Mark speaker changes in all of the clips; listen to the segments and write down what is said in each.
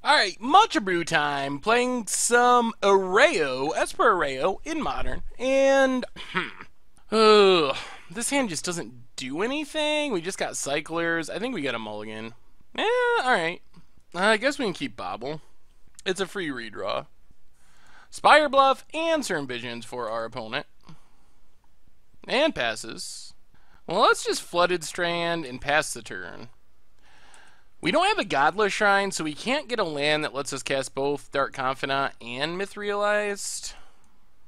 Speaker 1: Alright, much Abrew time, playing some Erayo, Esper Erayo in Modern, and this hand just doesn't do anything. We just got Cyclers. I think we got a mulligan. Alright. I guess we can keep Bobble. It's a free redraw. Spire Bluff and Certain Visions for our opponent. And passes. Well, let's just Flooded Strand and pass the turn. We don't have a Godless Shrine, so we can't get a land that lets us cast both Dark Confidant and Myth Realized,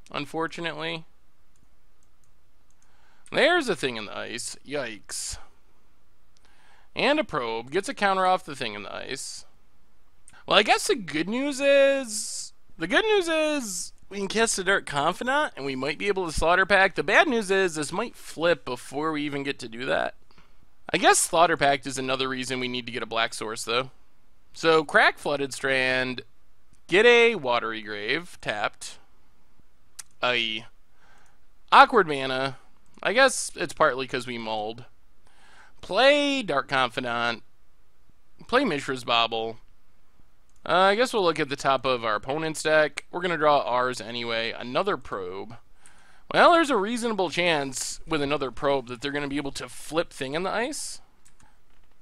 Speaker 1: unfortunately. There's a Thing in the Ice. Yikes. And a Probe. Gets a counter off the Thing in the Ice. Well, I guess the good news is we can cast a Dark Confidant, and we might be able to Slaughter Pact. The bad news is this might flip before we even get to do that. I guess Slaughter Pact is another reason we need to get a black source, though. So, crack Flooded Strand, get a Watery Grave, tapped. Awkward mana. I guess it's partly because we mulled. Play Dark Confidant. Play Mishra's Bauble. I guess we'll look at the top of our opponent's deck. We're going to draw ours anyway. Another Probe. Well, there's a reasonable chance with another Probe that they're going to be able to flip Thing in the Ice.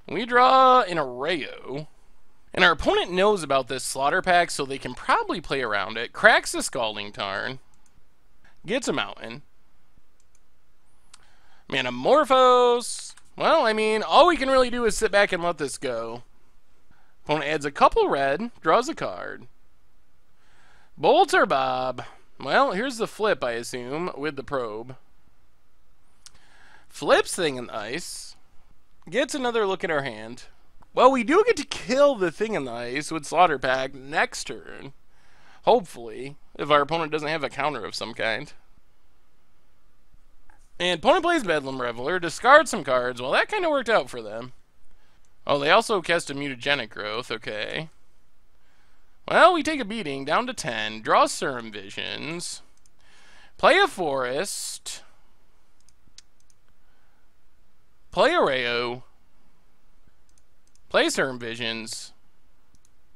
Speaker 1: We draw an Erayo. And our opponent knows about this Slaughter Pact, so they can probably play around it. Cracks the Scalding Tarn. Gets a Mountain. Manamorphose. Well, I mean, all we can really do is sit back and let this go. Opponent adds a couple red, draws a card. Bolter Bob. Well, here's the flip, I assume, with the Probe. Flips Thing in the Ice. Gets another look at our hand. Well, we do get to kill the Thing in the Ice with Slaughter Pact next turn. Hopefully, if our opponent doesn't have a counter of some kind. And opponent plays Bedlam Reveler, discards some cards. Well, that kind of worked out for them. Oh, they also cast a Mutagenic Growth, okay. Well, we take a beating, down to 10. Draw Serum Visions. Play a Forest. Play Erayo. Play Serum Visions.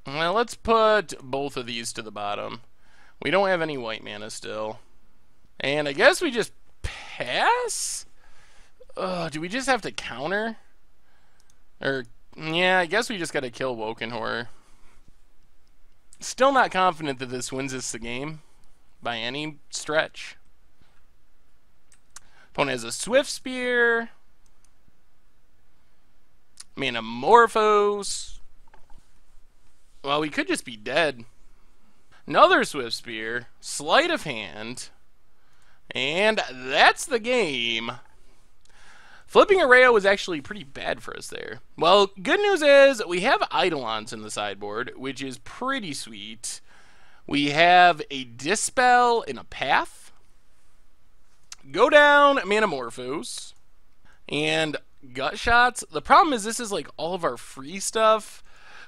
Speaker 1: Well, let's put both of these to the bottom. We don't have any white mana still. And I guess we just pass? Do we just have to counter? Or, yeah, I guess we just gotta kill Woken Horror. Still not confident that this wins us the game by any stretch. Opponent has a Swift Spear. Manamorphose. Well, we could just be dead. Another Swift Spear. Sleight of Hand. And that's the game. Flipping Erayo was actually pretty bad for us there. Well, good news is we have Eidolons in the sideboard, which is pretty sweet. We have a Dispel and a Path. Go down Manamorphose. And Gut Shots. The problem is this is like all of our free stuff,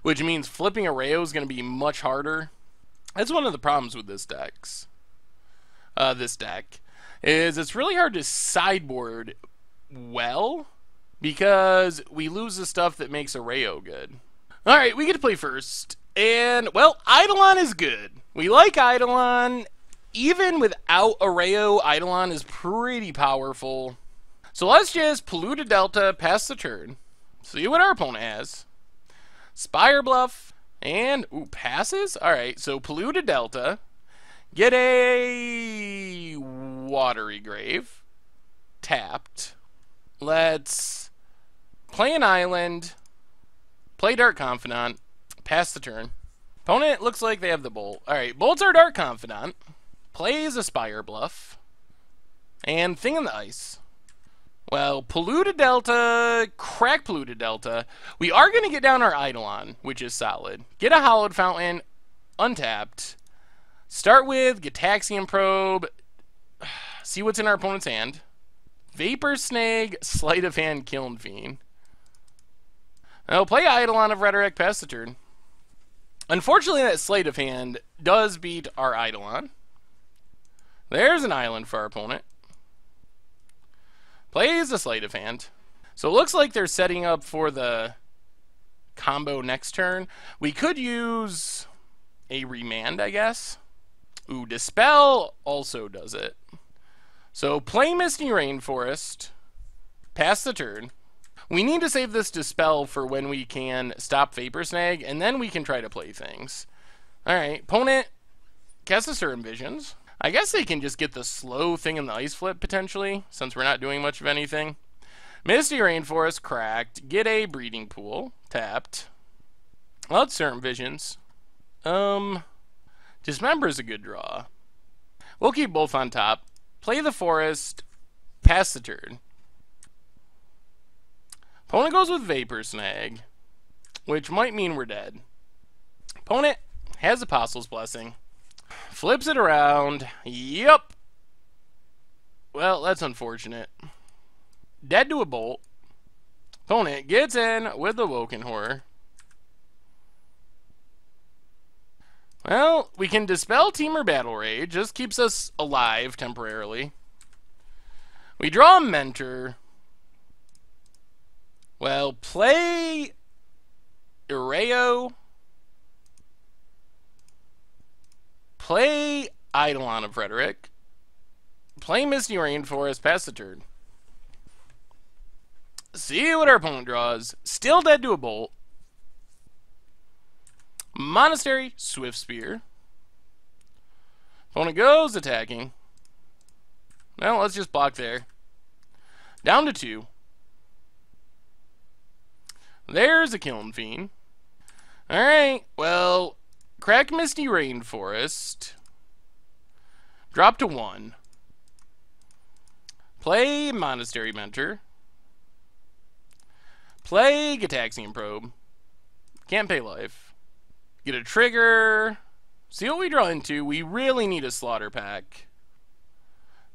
Speaker 1: which means flipping Erayo is going to be much harder. That's one of the problems with this deck. Is it's really hard to sideboard well, because we lose the stuff that makes Erayo good. Alright, we get to play first. And, well, Eidolon is good. We like Eidolon. Even without Erayo, Eidolon is pretty powerful. So let's just Polluted Delta, pass the turn. See what our opponent has. Spire Bluff. And, passes? Alright, so Polluted Delta. Get a Watery Grave. Tapped. Let's play an island, play Dark Confidant, pass the turn. Opponent looks like they have the Bolt. Alright, bolts our Dark Confidant, plays a Spire Bluff, and Thing in the Ice. Well, Polluted Delta, crack Polluted Delta. We are going to get down our Eidolon, which is solid. Get a Hallowed Fountain, untapped. Start with Gitaxian Probe, see what's in our opponent's hand. Vapor Snag, Sleight of Hand, Kiln Fiend. Now play Eidolon of Rhetoric, pass the turn. Unfortunately, that Sleight of Hand does beat our Eidolon. There's an island for our opponent. Plays a Sleight of Hand. So it looks like they're setting up for the combo next turn. We could use a remand, I guess. Ooh, Dispel also does it. So play Misty Rainforest, pass the turn. We need to save this Dispel for when we can stop Vapor Snag, and then we can try to play things. Alright, opponent casts a Serum Visions. I guess they can just get the slow thing in the Ice Flip, potentially, since we're not doing much of anything. Misty Rainforest cracked. Get a Breeding Pool. Tapped. Well, it's Serum Visions. Dismember is a good draw. We'll keep both on top. Play the Forest. Pass the turn. Opponent goes with Vapor Snag, which might mean we're dead. Opponent has Apostle's Blessing. Flips it around. Yup. Well, that's unfortunate. Dead to a Bolt. Opponent gets in with the Woken Horror. Well, we can Dispel Temur Battle Rage. Just keeps us alive temporarily. We draw a Mentor. Well, play Erayo. Play Eidolon of Rhetoric. Play Misty Rainforest, pass the turn. See what our opponent draws. Still dead to a Bolt. Monastery, Swift Spear. Opponent goes attacking. Well, let's just block there. Down to 2. There's a Kiln Fiend. Alright, well, crack Misty Rainforest. Drop to 1. Play Monastery Mentor. Play Gataxian Probe. Can't pay life. Get a trigger. See what we draw into. We really need a Slaughter Pack.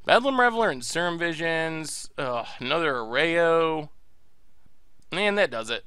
Speaker 1: Bedlam Reveler and Serum Visions. Ugh, another Erayo. And that does it.